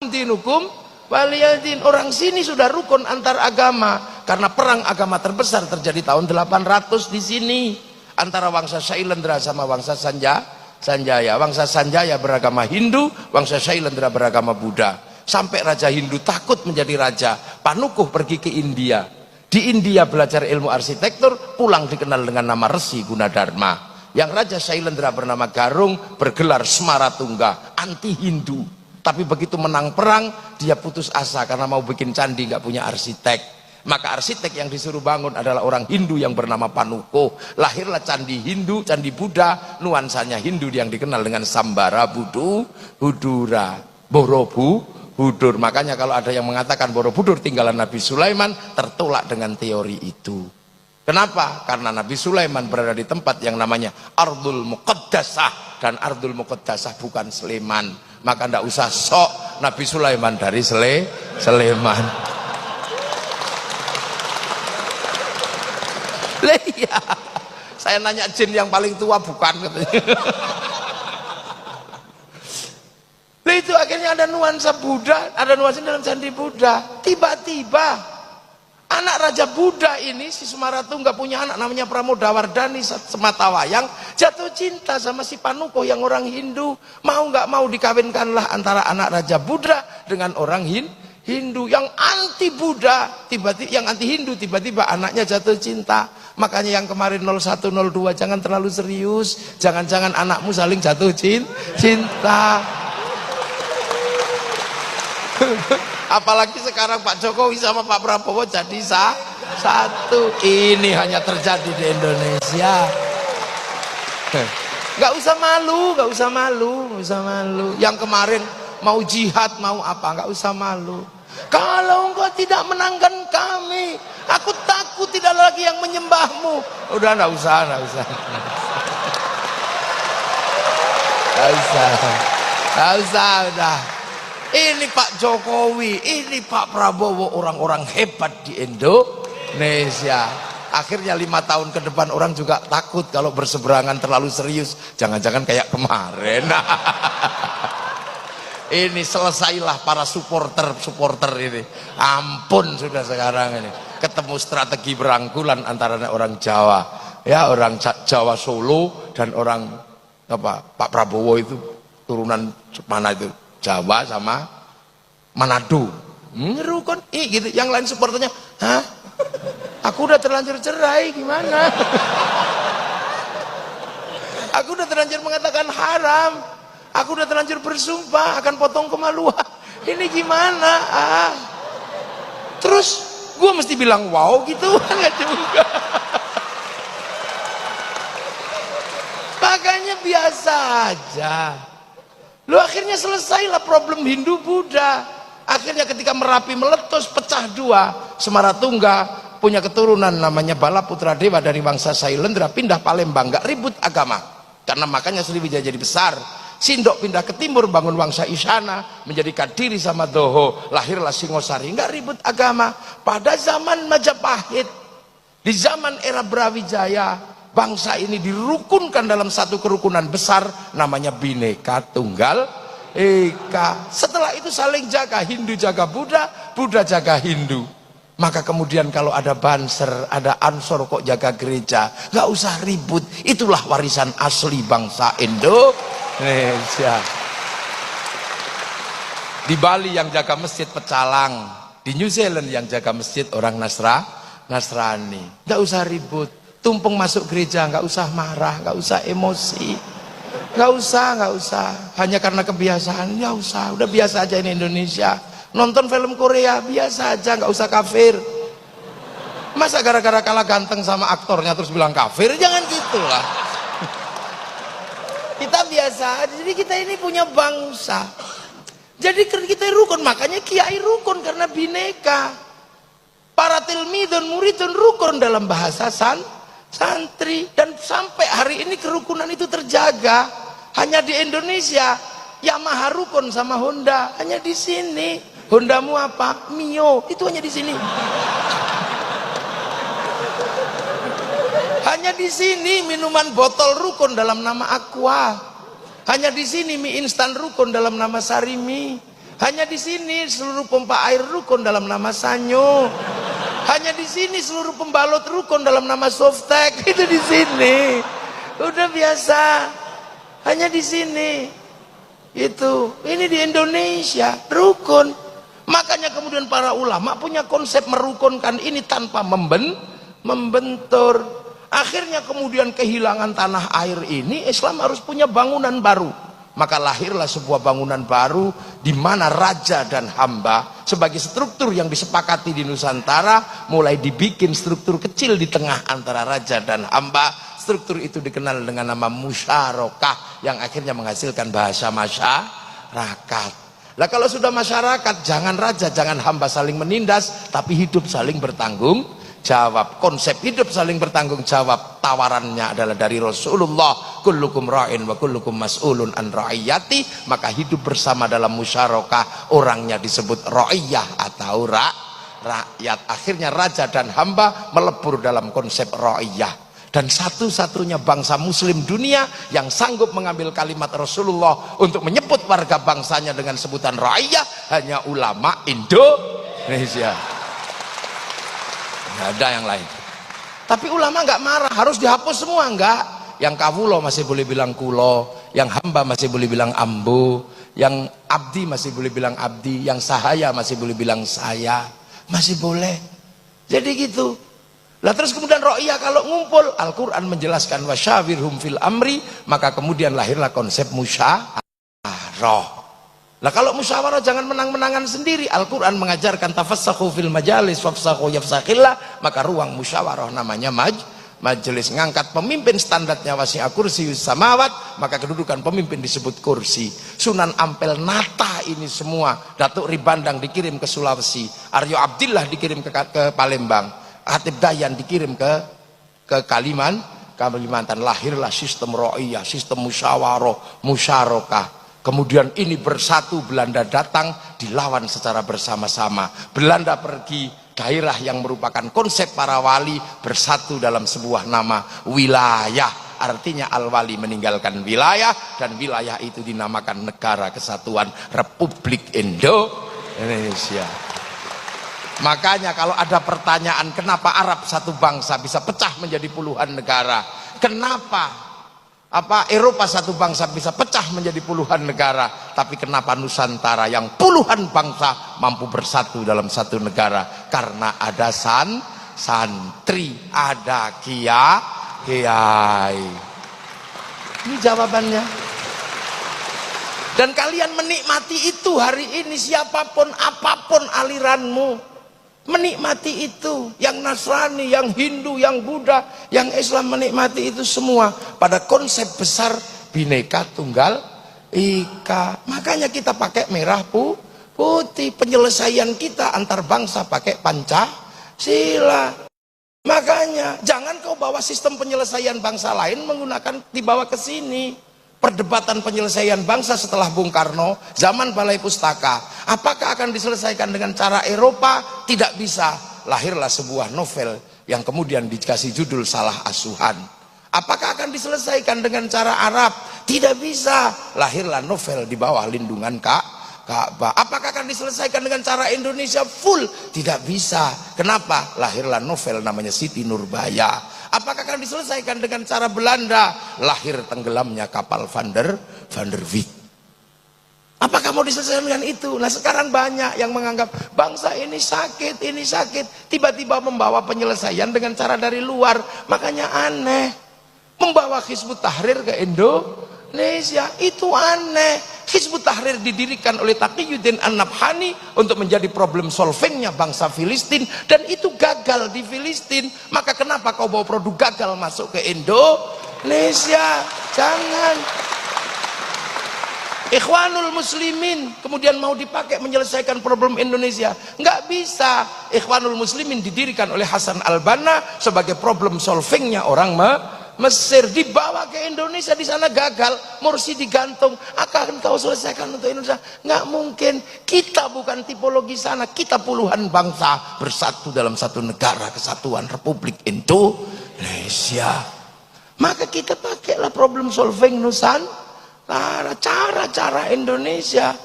dinukum waliyadin. Orang sini sudah rukun antar agama karena perang agama terbesar terjadi tahun 800 di sini antara Wangsa Shailendra sama Wangsa Sanjaya. Wangsa Sanjaya beragama Hindu, Wangsa Shailendra beragama Buddha. Sampai Raja Hindu takut menjadi raja. Panukuh pergi ke India. Di India belajar ilmu arsitektur, pulang dikenal dengan nama Resi Gunadharma. Yang Raja Shailendra bernama Garung bergelar Smaratungga, anti Hindu. Tapi begitu menang perang, dia putus asa karena mau bikin candi nggak punya arsitek. Maka arsitek yang disuruh bangun adalah orang Hindu yang bernama Panukuh. Lahirlah candi Hindu, candi Buddha, nuansanya Hindu yang dikenal dengan Sambara Budura, Borobudur. Makanya kalau ada yang mengatakan Borobudur tinggalan Nabi Sulaiman, tertolak dengan teori itu. Kenapa? Karena Nabi Sulaiman berada di tempat yang namanya Ardul Muqaddasah, dan Ardul Muqaddasah bukan Sleman. Maka ndak usah sok Nabi Sulaiman dari Sleman. Iya, saya nanya jin yang paling tua bukan katanya. Itu akhirnya ada nuansa Buddha, ada nuansa dalam candi Buddha. Tiba-tiba anak Raja Buddha ini, si Smaratungga punya anak namanya Pramodawardhani Sematawayang, jatuh cinta sama si Panukuh yang orang Hindu. Mau nggak mau dikawinkanlah antara anak Raja Buddha dengan orang Hindu yang anti Buddha, tiba-tiba yang anti Hindu, tiba-tiba anaknya jatuh cinta. Makanya yang kemarin 0102 jangan terlalu serius, jangan-jangan anakmu saling jatuh cinta. Apalagi sekarang Pak Jokowi sama Pak Prabowo jadi satu. Ini hanya terjadi di Indonesia. Nggak usah malu, nggak usah malu, nggak usah malu. Yang kemarin mau jihad, mau apa, nggak usah malu. Kalau engkau tidak menangkan kami, aku takut tidak lagi yang menyembahmu. Udah nggak usah, nggak usah. Nggak usah, nggak usah, udah. Ini Pak Jokowi, ini Pak Prabowo, orang-orang hebat di Indonesia. Akhirnya 5 tahun ke depan orang juga takut kalau berseberangan terlalu serius. Jangan-jangan kayak kemarin. Ini selesailah para supporter ini. Ampun sudah sekarang ini. Ketemu strategi berangkulan antara orang Jawa, ya orang Jawa Solo dan orang apa Pak Prabowo itu turunan mana itu Jawa sama Manado. Rukun, gitu. Yang lain supporternya, hah? Aku udah terlanjur cerai, gimana? Aku udah terlanjur mengatakan haram. Aku udah terlanjur bersumpah akan potong kemaluan. Ini gimana? Terus gue mesti bilang wow gitu? Enggak juga. Makanya biasa aja. Lu akhirnya selesailah problem Hindu Buddha. Akhirnya ketika Merapi meletus pecah dua, Smaratungga punya keturunan namanya Balaputra Dewa dari Wangsa Shailendra pindah Palembang, nggak ribut agama. Karena makanya Sriwijaya jadi besar. Sindok pindah ke timur bangun Wangsa Isyana, menjadikan diri sama Doho, lahirlah Singosari, nggak ribut agama. Pada zaman Majapahit, di zaman era Brawijaya, bangsa ini dirukunkan dalam satu kerukunan besar namanya Bhinneka Tunggal Ika. Setelah itu saling jaga, Hindu jaga Buddha, Buddha jaga Hindu. Maka kemudian kalau ada Banser, ada Ansor kok jaga gereja, nggak usah ribut. Itulah warisan asli bangsa Indonesia. Di Bali yang jaga masjid pecalang, di New Zealand yang jaga masjid orang Nasrani. Nggak usah ribut. Tumpeng masuk gereja, nggak usah marah, nggak usah emosi, nggak usah. Hanya karena kebiasaan, nggak usah. Udah biasa aja ini Indonesia. Nonton film Korea biasa aja, nggak usah kafir. Masa gara-gara kalah ganteng sama aktornya terus bilang kafir? Jangan gitulah. Kita biasa, jadi kita ini punya bangsa. Jadi kita rukun, makanya kiai rukun karena bineka. Para tilmidun muridun rukun dalam bahasa santri, dan sampai hari ini kerukunan itu terjaga. Hanya di Indonesia Yamaha rukun sama Honda, hanya di sini. Hondamu apa? Mio, itu hanya di sini. Hanya di sini minuman botol rukun dalam nama Aqua. Hanya di sini mie instan rukun dalam nama Sarimi. Hanya di sini seluruh pompa air rukun dalam nama Sanyo. Hanya di sini seluruh pembalot rukun dalam nama Softtek. Itu di sini. Udah biasa. Hanya di sini. Itu. Ini di Indonesia rukun. Makanya kemudian para ulama punya konsep merukunkan ini tanpa membentur. Akhirnya kemudian kehilangan tanah air ini, Islam harus punya bangunan baru. Maka lahirlah sebuah bangunan baru di mana raja dan hamba sebagai struktur yang disepakati di Nusantara, mulai dibikin struktur kecil di tengah antara raja dan hamba. Struktur itu dikenal dengan nama musyarakah yang akhirnya menghasilkan bahasa masyarakat. Lah kalau sudah masyarakat, jangan raja, jangan hamba saling menindas, tapi hidup saling bertanggung jawab. Konsep hidup saling bertanggung jawab tawarannya adalah dari Rasulullah, kullukum ra'in wa kullukum mas'ulun an ra'iyati. Maka hidup bersama dalam musyarakah, orangnya disebut ra'iyah atau rakyat. Akhirnya raja dan hamba melebur dalam konsep ra'iyah. Dan satu-satunya bangsa muslim dunia yang sanggup mengambil kalimat Rasulullah untuk menyebut warga bangsanya dengan sebutan ra'iyah hanya ulama Indonesia. Nggak ada yang lain. Tapi ulama nggak marah, harus dihapus semua nggak. Yang kawulo masih boleh bilang kulo, yang hamba masih boleh bilang ambu, yang abdi masih boleh bilang abdi, yang sahaya masih boleh bilang saya, masih boleh. Jadi gitu. Lah terus kemudian ro'iyah kalau ngumpul, Al-Quran menjelaskan wasyawirhum fil amri, maka kemudian lahirlah konsep musyawarah. Lah kalau musyawarah jangan menang-menangan sendiri. Al-Quran mengajarkan tafassahu fil majalis wafsahu yafsakillah, maka ruang musyawarah namanya majelis. Ngangkat pemimpin standarnya wasi'a kursiyus samawat, maka kedudukan pemimpin disebut kursi. Sunan Ampel nata ini semua. Datuk Ribandang dikirim ke Sulawesi, Aryo Abdillah dikirim ke Palembang, Hatib Dayan dikirim ke Kalimantan. Lahirlah sistem ro'iyah, sistem musyawarah. Kemudian ini bersatu, Belanda datang, dilawan secara bersama-sama. Belanda pergi, daerah yang merupakan konsep para wali bersatu dalam sebuah nama wilayah. Artinya al-wali meninggalkan wilayah, dan wilayah itu dinamakan Negara Kesatuan Republik Indonesia. Makanya kalau ada pertanyaan kenapa Arab satu bangsa bisa pecah menjadi puluhan negara, kenapa Eropa satu bangsa bisa pecah menjadi puluhan negara, tapi kenapa Nusantara yang puluhan bangsa mampu bersatu dalam satu negara? Karena ada santri, ada kiai. Ini jawabannya. Dan kalian menikmati itu hari ini, siapapun apapun aliranmu, menikmati itu. Yang Nasrani, yang Hindu, yang Buddha, yang Islam menikmati itu semua pada konsep besar Bhinneka Tunggal Ika. Makanya kita pakai merah putih. Penyelesaian kita antar bangsa pakai Pancasila. Makanya jangan kau bawa sistem penyelesaian bangsa lain dibawa ke sini. Perdebatan penyelesaian bangsa setelah Bung Karno, zaman Balai Pustaka, apakah akan diselesaikan dengan cara Eropa? Tidak bisa. Lahirlah sebuah novel yang kemudian dikasih judul Salah Asuhan. Apakah akan diselesaikan dengan cara Arab? Tidak bisa. Lahirlah novel di bawah lindungan Ka'bah. Apakah akan diselesaikan dengan cara Indonesia full? Tidak bisa. Kenapa? Lahirlah novel namanya Siti Nurbaya. Apakah akan diselesaikan dengan cara Belanda? Lahir tenggelamnya kapal Van der Wijk. Apakah mau diselesaikan dengan itu? Nah sekarang banyak yang menganggap bangsa ini sakit. Tiba-tiba membawa penyelesaian dengan cara dari luar. Makanya aneh. Membawa Hizbut Tahrir ke Indonesia, itu aneh. Hizbut Tahrir didirikan oleh Taqiyuddin An-Nabhani untuk menjadi problem solvingnya bangsa Filistin, dan itu gagal di Filistin. Maka kenapa kau bawa produk gagal masuk ke Indonesia? Jangan. Ikhwanul Muslimin kemudian mau dipakai menyelesaikan problem Indonesia, nggak bisa. Ikhwanul Muslimin didirikan oleh Hasan al-Banna sebagai problem solvingnya orang Mesir, dibawa ke Indonesia, di sana gagal, Mursi digantung. Akan kau selesaikan untuk Indonesia? Nggak mungkin. Kita bukan tipologi sana, kita puluhan bangsa bersatu dalam satu negara kesatuan Republik Indonesia. Maka kita pakailah problem solving Nusantara, cara-cara Indonesia.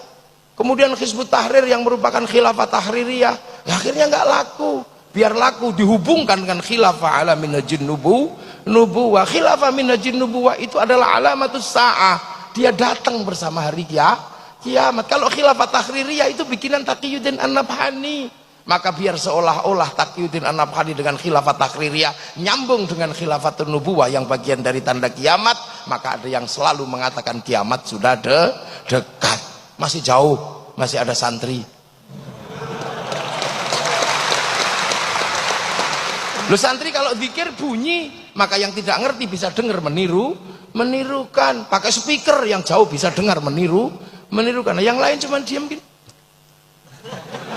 Kemudian Hizbut Tahrir yang merupakan khilafah tahririyah, ya akhirnya nggak laku. Biar laku dihubungkan dengan khilafah ala minhajin nubuwah. Khilafah minhajin nubuwah itu adalah alamatus sa'ah. Dia datang bersama hari kiamat. Kalau khilafah tahririyah itu bikinan Taqiyuddin An-Nabhani. Maka biar seolah-olah Taqiyuddin An-Nabhani dengan khilafah tahririyah nyambung dengan khilafatun nubuwah yang bagian dari tanda kiamat, maka ada yang selalu mengatakan kiamat sudah dekat. Masih jauh, masih ada santri. Lu santri kalau zikir bunyi, maka yang tidak ngerti bisa dengar menirukan. Pakai speaker yang jauh bisa dengar menirukan. Nah, yang lain cuma diam gitu.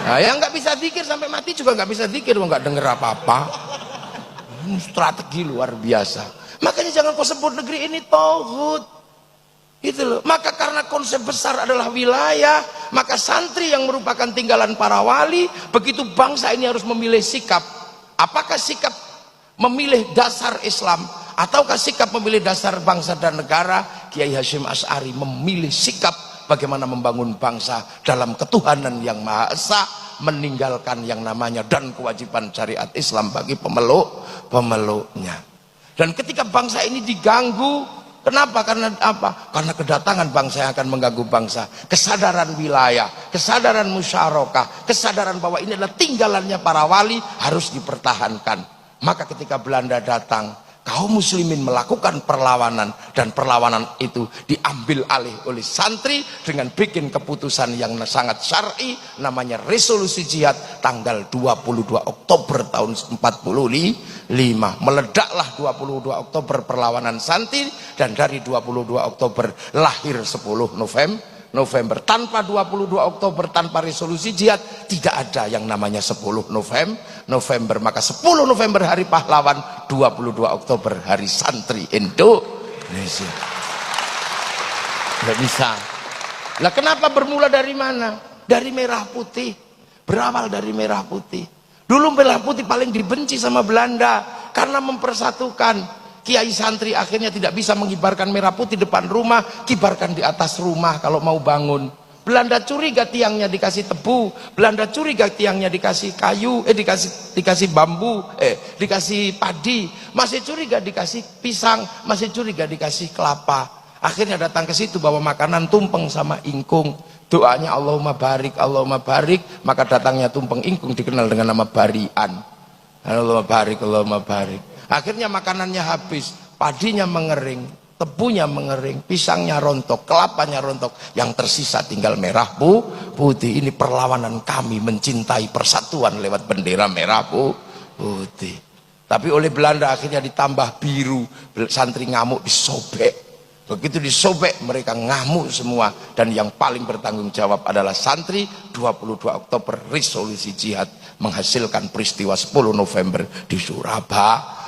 Nah, yang nggak bisa zikir sampai mati juga nggak bisa zikir, nggak dengar apa-apa. Strategi luar biasa. Makanya jangan kau sebut negeri ini tauhid. Itu loh. Maka karena konsep besar adalah wilayah, maka santri yang merupakan tinggalan para wali, begitu bangsa ini harus memilih sikap. Apakah sikap memilih dasar Islam ataukah sikap memilih dasar bangsa dan negara? Kiai Hasyim Asy'ari memilih sikap bagaimana membangun bangsa dalam ketuhanan yang Maha Esa, meninggalkan yang namanya dan kewajiban syariat Islam bagi pemeluknya. Dan ketika bangsa ini diganggu, kenapa? Karena apa? Karena kedatangan bangsa yang akan mengganggu bangsa. Kesadaran wilayah, kesadaran musyarakah, kesadaran bahwa ini adalah tinggalannya para wali harus dipertahankan. Maka ketika Belanda datang, kaum muslimin melakukan perlawanan, dan perlawanan itu diambil alih oleh santri dengan bikin keputusan yang sangat syar'i, namanya resolusi jihad tanggal 22 Oktober tahun 45. Meledaklah 22 Oktober perlawanan santri, dan dari 22 Oktober lahir 10 November. Tanpa 22 Oktober, tanpa resolusi jihad, tidak ada yang namanya 10 November. Maka 10 November hari pahlawan, 22 Oktober hari santri Indonesia. Nggak bisa. Lah kenapa bermula dari mana? Dari merah putih. Berawal dari merah putih. Dulu merah putih paling dibenci sama Belanda karena mempersatukan. Kiai santri akhirnya tidak bisa mengibarkan merah putih depan rumah, kibarkan di atas rumah kalau mau bangun. Belanda curiga tiangnya dikasih tebu, Belanda curiga tiangnya dikasih kayu, dikasih bambu, dikasih padi, masih curiga dikasih pisang, masih curiga dikasih kelapa. Akhirnya datang ke situ bawa makanan tumpeng sama ingkung. Doanya Allahumma barik, maka datangnya tumpeng ingkung dikenal dengan nama barian. Allahumma barik. Akhirnya makanannya habis, padinya mengering, tebunya mengering, pisangnya rontok, kelapanya rontok, yang tersisa tinggal merah putih. Ini perlawanan kami mencintai persatuan lewat bendera merah putih. Tapi oleh Belanda akhirnya ditambah biru, santri ngamuk disobek. Begitu disobek mereka ngamuk semua, dan yang paling bertanggung jawab adalah santri. 22 Oktober resolusi jihad menghasilkan peristiwa 10 November di Surabaya.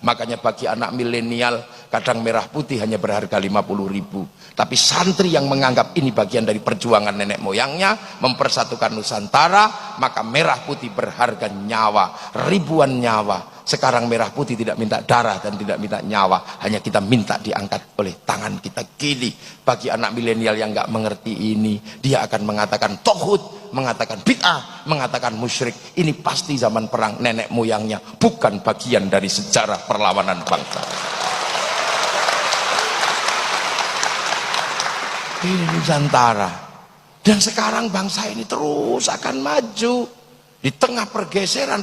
Makanya bagi anak milenial kadang merah putih hanya berharga 50.000, tapi santri yang menganggap ini bagian dari perjuangan nenek moyangnya mempersatukan Nusantara, maka merah putih berharga nyawa, ribuan nyawa. Sekarang merah putih tidak minta darah dan tidak minta nyawa, hanya kita minta diangkat oleh tangan kita kiri. Bagi anak milenial yang nggak mengerti ini, dia akan mengatakan tauhid, mengatakan bid'ah, mengatakan musyrik. Ini pasti zaman perang nenek moyangnya, bukan bagian dari sejarah perlawanan bangsa. Ini Nusantara. Dan sekarang bangsa ini terus akan maju di tengah pergeseran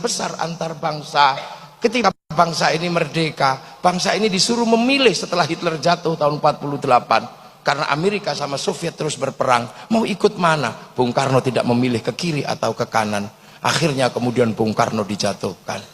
besar antar bangsa. Ketika bangsa ini merdeka, bangsa ini disuruh memilih setelah Hitler jatuh tahun 48. Karena Amerika sama Soviet terus berperang, mau ikut mana? Bung Karno tidak memilih ke kiri atau ke kanan. Akhirnya kemudian Bung Karno dijatuhkan.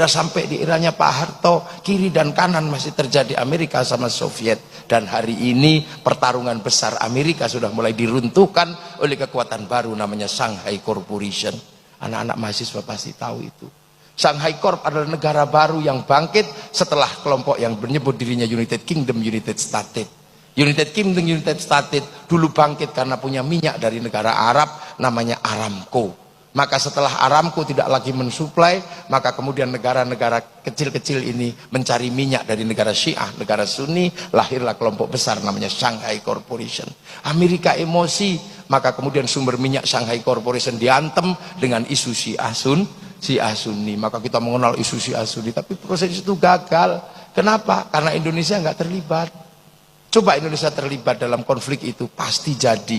Sampai di eranya Pak Harto, kiri dan kanan masih terjadi Amerika sama Soviet. Dan hari ini pertarungan besar Amerika sudah mulai diruntuhkan oleh kekuatan baru namanya Shanghai Corporation. Anak-anak mahasiswa pasti tahu itu. Shanghai Corp adalah negara baru yang bangkit setelah kelompok yang menyebut dirinya United Kingdom, United States. United Kingdom, United States dulu bangkit karena punya minyak dari negara Arab namanya Aramco. Maka setelah Aramco tidak lagi mensuplai, maka kemudian negara-negara kecil-kecil ini mencari minyak dari negara Syiah, negara Sunni, lahirlah kelompok besar namanya Shanghai Corporation. Amerika emosi, maka kemudian sumber minyak Shanghai Corporation diantem dengan isu Syiah Sunni. Maka kita mengenal isu Syiah Sunni, tapi proses itu gagal. Kenapa? Karena Indonesia nggak terlibat. Coba Indonesia terlibat dalam konflik itu, pasti jadi.